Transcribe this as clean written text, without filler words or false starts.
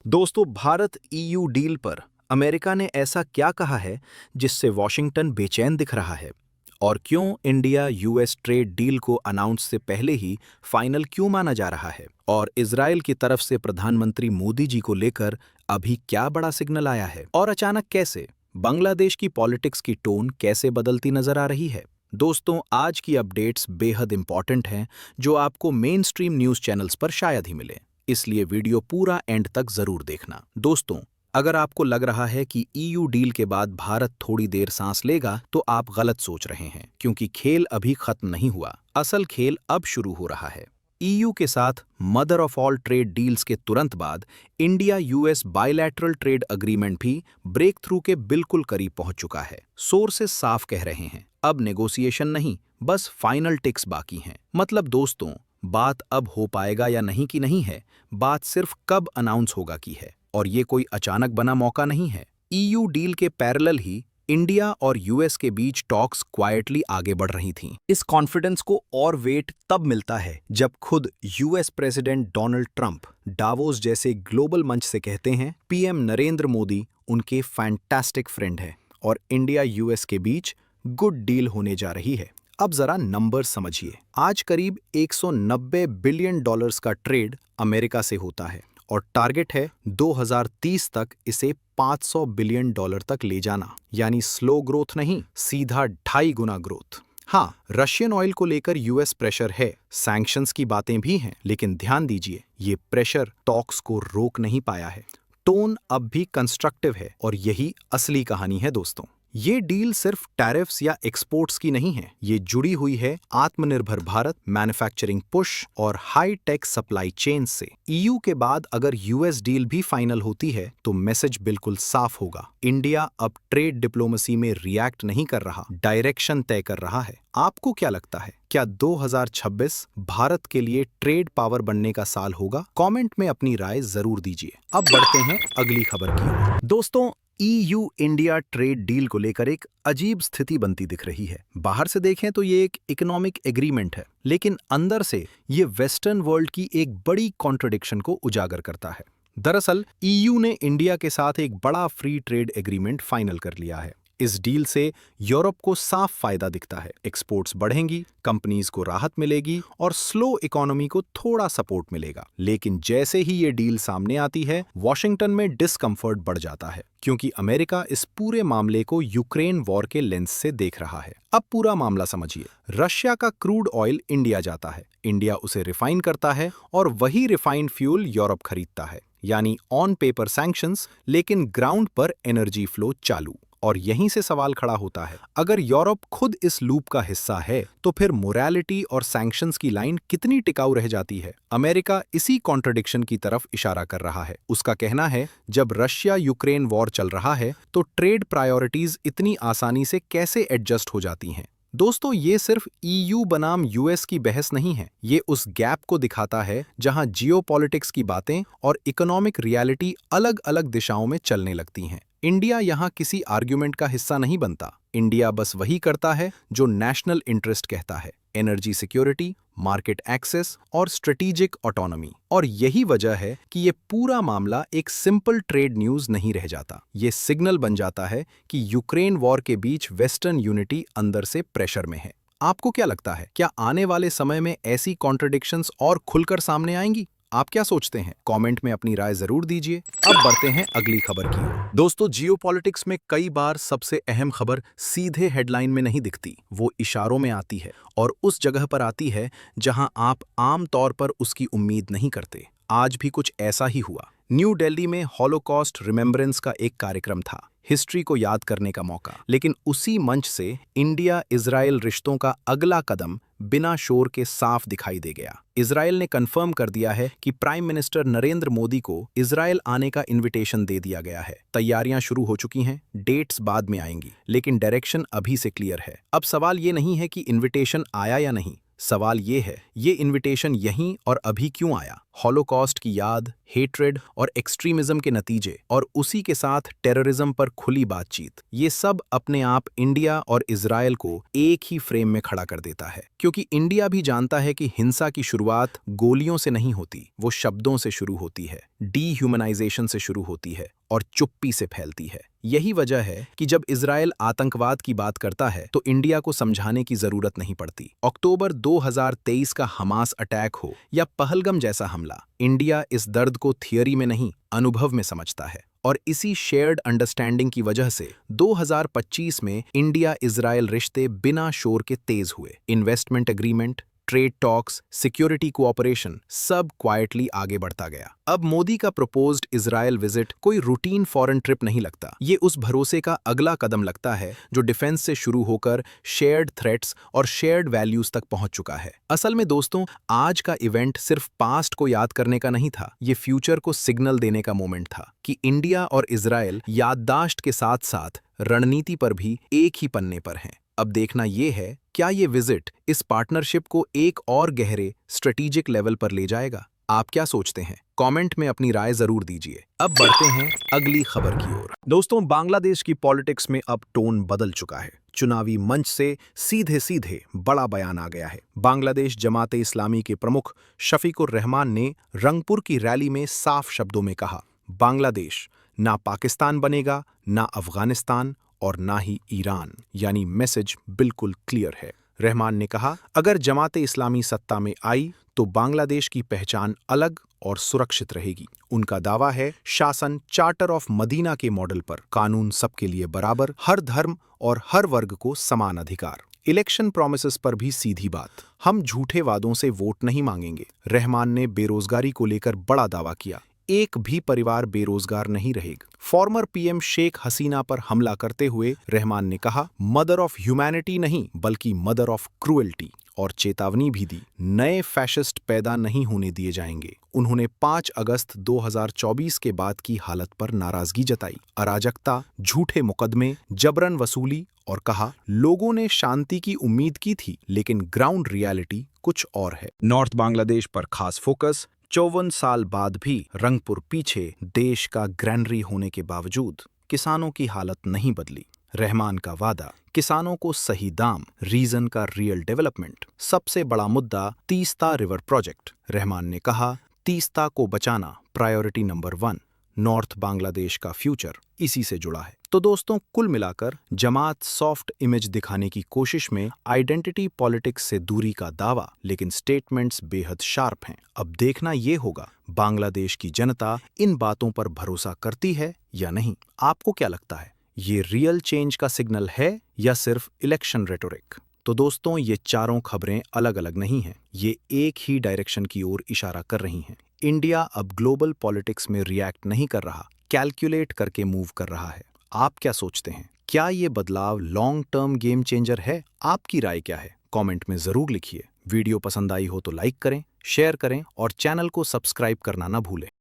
दोस्तों, Bharat EU deal पर America ने ऐसा क्या कहा है जिससे वॉशिंगटन बेचैन दिख रहा है? और क्यों इंडिया यूएस ट्रेड डील को अनाउंस से पहले ही फाइनल क्यों माना जा रहा है? और इजरायल की तरफ से प्रधानमंत्री मोदी जी को लेकर अभी क्या बड़ा सिग्नल आया है? और अचानक कैसे बांग्लादेश की पॉलिटिक्स की टोन कैसे बदलती नजर आ रही है? दोस्तों, आज की अपडेट्स बेहद इंपॉर्टेंट हैं जो आपको मेन स्ट्रीम न्यूज चैनल्स पर शायद ही मिले, इसलिए वीडियो पूरा एंड तक जरूर देखना। दोस्तों, अगर आपको लग रहा है कि ईयू डील के बाद भारत थोड़ी देर सांस लेगा, तो आप गलत सोच रहे हैं, क्योंकि खेल अभी खत्म नहीं हुआ। असल खेल अब शुरू हो रहा है। ईयू के साथ mother of all trade deals के तुरंत बाद India US bilateral trade agreement भी ब्रेक थ्रू के बिल्कुल करीब पहुंच चुका है। सोर्सेस साफ कह रहे हैं, अब नेगोशिएशन नहीं, बस फाइनल टिक्स बाकी हैं। मतलब दोस्तों, बात अब हो पाएगा या नहीं की नहीं है, बात सिर्फ कब अनाउंस होगा की है। और ये कोई अचानक बना मौका नहीं है। ईयू डील के पैरेलल ही इंडिया और यूएस के बीच टॉक्स क्वाइटली आगे बढ़ रही थीं। इस कॉन्फिडेंस को और वेट तब मिलता है जब खुद US president Donald Trump Davos जैसे ग्लोबल मंच से कहते हैं पीएम नरेंद्र मोदी उनके फैंटास्टिक फ्रेंड है और इंडिया यूएस के बीच गुड डील होने जा रही है। अब जरा नंबर समझिए। आज करीब 190 बिलियन डॉलर्स का ट्रेड अमेरिका से होता है और टारगेट है 2030 तक इसे 500 बिलियन डॉलर तक ले जाना। यानी स्लो ग्रोथ नहीं, सीधा 2.5 गुना ग्रोथ। हाँ, रशियन ऑयल को लेकर यूएस प्रेशर है, सैंक्शंस की बातें भी हैं, लेकिन ध्यान दीजिए, ये प्रेशर टॉक्स को रोक नहीं पाया है। टोन अब भी कंस्ट्रक्टिव है और यही असली कहानी है दोस्तों। ये डील सिर्फ टैरिफ्स या एक्सपोर्ट्स की नहीं है, ये जुड़ी हुई है आत्मनिर्भर भारत, मैन्युफैक्चरिंग पुश और हाई टेक सप्लाई चेन से। ईयू के बाद अगर यूएस डील भी फाइनल होती है तो मैसेज बिल्कुल साफ होगा। इंडिया अब ट्रेड डिप्लोमेसी में रिएक्ट नहीं कर रहा, डायरेक्शन तय कर रहा है। आपको क्या लगता है, क्या 2026 भारत के लिए ट्रेड पावर बनने का साल होगा? कमेंट में अपनी राय जरूर दीजिए। अब बढ़ते हैं अगली खबर की ओर। दोस्तों, ईयू इंडिया ट्रेड डील को लेकर एक अजीब स्थिति बनती दिख रही है। बाहर से देखें तो ये एक इकोनॉमिक एग्रीमेंट है, लेकिन अंदर से ये वेस्टर्न वर्ल्ड की एक बड़ी कॉन्ट्रडिक्शन को उजागर करता है। दरअसल ईयू ने इंडिया के साथ एक बड़ा फ्री ट्रेड एग्रीमेंट फाइनल कर लिया है। इस डील से यूरोप को साफ फायदा दिखता है, एक्सपोर्ट्स बढ़ेंगी, कंपनीज को राहत मिलेगी और स्लो इकोनॉमी को थोड़ा सपोर्ट मिलेगा। लेकिन जैसे ही ये डील सामने आती है, वॉशिंगटन में डिस्कम्फर्ट बढ़ जाता है, क्योंकि अमेरिका इस पूरे मामले को यूक्रेन वॉर के लेंस से देख रहा है। अब पूरा मामला समझिए। रशिया का क्रूड ऑयल इंडिया जाता है, इंडिया उसे रिफाइन करता है और वही रिफाइंड फ्यूल यूरोप खरीदता है। यानी ऑन पेपर सैंक्शंस, लेकिन ग्राउंड पर एनर्जी फ्लो चालू। और यहीं से सवाल खड़ा होता है, अगर यूरोप खुद इस लूप का हिस्सा है तो फिर मोरालिटी और सैंक्शंस की लाइन कितनी टिकाऊ रह जाती है? अमेरिका इसी कॉन्ट्रडिक्शन की तरफ इशारा कर रहा है। उसका कहना है, जब रशिया यूक्रेन वॉर चल रहा है तो ट्रेड प्रायोरिटीज इतनी आसानी से कैसे एडजस्ट हो जाती हैं? दोस्तों, ये सिर्फ ईयू बनाम यूएस की बहस नहीं है, ये उस गैप को दिखाता है जहां जियोपॉलिटिक्स की बातें और इकोनॉमिक रियलिटी अलग अलग दिशाओं में चलने लगती हैं। इंडिया यहां किसी आर्ग्यूमेंट का हिस्सा नहीं बनता। इंडिया बस वही करता है जो नेशनल इंटरेस्ट कहता है, एनर्जी सिक्योरिटी, मार्केट एक्सेस और स्ट्रेटेजिक ऑटोनॉमी। और यही वजह है कि ये पूरा मामला एक सिंपल ट्रेड न्यूज नहीं रह जाता, ये सिग्नल बन जाता है कि यूक्रेन वॉर के बीच वेस्टर्न यूनिटी अंदर से प्रेशर में है। आपको क्या लगता है, क्या आने वाले समय में ऐसी कॉन्ट्रडिक्शंस और खुलकर सामने आएंगी? आप क्या सोचते हैं? कमेंट में अपनी राय जरूर दीजिए। अब बढ़ते हैं अगली खबर की ओर। दोस्तों, जियोपॉलिटिक्स में कई बार सबसे अहम खबर सीधे हेडलाइन में नहीं दिखती, वो इशारों में आती है और उस जगह पर आती है जहां आप आम तौर पर उसकी उम्मीद नहीं करते। आज भी कुछ ऐसा ही हुआ। न्यू दिल्ली में हॉलोकॉस्ट रिमेम्बरेंस का एक कार्यक्रम था, हिस्ट्री को याद करने का मौका। लेकिन उसी मंच से इंडिया इजराइल रिश्तों का अगला कदम बिना शोर के साफ दिखाई दे गया। इजराइल ने कंफर्म कर दिया है कि प्राइम मिनिस्टर नरेंद्र मोदी को इजराइल आने का इनविटेशन दे दिया गया है। तैयारियां शुरू हो चुकी हैं, डेट्स बाद में आएंगी, लेकिन डायरेक्शन अभी से क्लियर है। अब सवाल ये नहीं है कि इनविटेशन आया या नहीं, सवाल ये है, ये इनविटेशन यहीं और अभी क्यों आया? हॉलोकॉस्ट की याद, हेट्रेड और एक्सट्रीमिज्म के नतीजे और उसी के साथ टेररिज्म पर खुली बातचीत, ये सब अपने आप इंडिया और इजरायल को एक ही फ्रेम में खड़ा कर देता है। क्योंकि इंडिया भी जानता है कि हिंसा की शुरुआत गोलियों से नहीं होती, वो शब्दों से शुरू होती है, डीह्यूमनाइजेशन से शुरू होती है और चुप्पी से फैलती है। यही वजह है कि जब इजरायल आतंकवाद की बात करता है तो इंडिया को समझाने की जरूरत नहीं पड़ती। अक्टूबर 2023 का हमास अटैक हो या पहलगम जैसा हमला, इंडिया इस दर्द को थियरी में नहीं, अनुभव में समझता है। और इसी शेयर्ड अंडरस्टैंडिंग की वजह से 2025 में इंडिया इजरायल रिश्ते बिना शोर के तेज हुए। Investment agreement, trade talks, security cooperation, सब क्वाइटली आगे बढ़ता गया। अब मोदी का प्रपोज्ड इजरायल विजिट कोई रूटीन फॉरेन ट्रिप नहीं लगता, ये उस भरोसे का अगला कदम लगता है जो डिफेंस से शुरू होकर शेयर्ड थ्रेट्स और शेयर्ड वैल्यूज तक पहुंच चुका है। असल में दोस्तों, आज का इवेंट सिर्फ पास्ट को याद करने का नहीं था, ये फ्यूचर को सिग्नल देने का मोमेंट था कि इंडिया और इजरायल याददाश्त के साथ साथ रणनीति पर भी एक ही पन्ने पर हैं। अब देखना ये है, क्या ये विजिट इस पार्टनरशिप को एक और गहरे स्ट्रेटेजिक लेवल पर ले जाएगा? आप क्या सोचते हैं? कमेंट में अपनी राय जरूर दीजिए। अब बढ़ते हैं अगली खबर की ओर। दोस्तों, बांग्लादेश की पॉलिटिक्स में अब टोन बदल चुका है। चुनावी मंच से सीधे सीधे बड़ा बयान आ गया है। बांग्लादेश जमाते इस्लामी के प्रमुख शफीकुर रहमान ने रंगपुर की रैली में साफ शब्दों में कहा, बांग्लादेश ना पाकिस्तान बनेगा, ना अफगानिस्तान और ना ही ईरान। यानी मैसेज बिल्कुल क्लियर है। रहमान ने कहा, अगर जमाते इस्लामी सत्ता में आई तो बांग्लादेश की पहचान अलग और सुरक्षित रहेगी। उनका दावा है, शासन चार्टर ऑफ मदीना के मॉडल पर, कानून सबके लिए बराबर, हर धर्म और हर वर्ग को समान अधिकार। इलेक्शन प्रॉमिसेस पर भी सीधी बात, हम झूठे वादों से वोट नहीं मांगेंगे। रहमान ने बेरोजगारी को लेकर बड़ा दावा किया, एक भी परिवार बेरोजगार नहीं रहेगा। फॉर्मर पीएम शेख हसीना पर हमला करते हुए रहमान ने कहा, मदर ऑफ ह्यूमैनिटी नहीं बल्कि मदर ऑफ क्रूएल्टी, और चेतावनी भी दी, नए फैशिस्ट पैदा नहीं होने दिए जाएंगे। उन्होंने 5 अगस्त 2024 के बाद की हालत पर नाराजगी जताई, अराजकता, झूठे मुकदमे, जबरन वसूली, और कहा, लोगों ने शांति की उम्मीद की थी लेकिन ग्राउंड रियलिटी कुछ और है। नॉर्थ बांग्लादेश पर खास फोकस, 54 साल बाद भी रंगपुर पीछे, देश का ग्रैनरी होने के बावजूद किसानों की हालत नहीं बदली। रहमान का वादा, किसानों को सही दाम, रीजन का रियल डेवलपमेंट। सबसे बड़ा मुद्दा तीस्ता रिवर प्रोजेक्ट। रहमान ने कहा, तीस्ता को बचाना प्रायोरिटी नंबर 1। नॉर्थ बांग्लादेश का फ्यूचर इसी से जुड़ा है। तो दोस्तों, कुल मिलाकर जमात सॉफ्ट इमेज दिखाने की कोशिश में, आइडेंटिटी पॉलिटिक्स से दूरी का दावा, लेकिन स्टेटमेंट्स बेहद शार्प हैं। अब देखना ये होगा, बांग्लादेश की जनता इन बातों पर भरोसा करती है या नहीं। आपको क्या लगता है, ये रियल चेंज का सिग्नल है या सिर्फ इलेक्शन रेटोरिक? तो दोस्तों, ये चारों खबरें अलग अलग नहीं हैं, ये एक ही डायरेक्शन की ओर इशारा कर रही हैं। इंडिया अब ग्लोबल पॉलिटिक्स में रिएक्ट नहीं कर रहा, कैलकुलेट करके मूव कर रहा है। आप क्या सोचते हैं? क्या ये बदलाव लॉन्ग टर्म गेम चेंजर है? आपकी राय क्या है? कमेंट में जरूर लिखिए। वीडियो पसंद आई हो तो लाइक करें, शेयर करें और चैनल को सब्सक्राइब करना ना भूलें।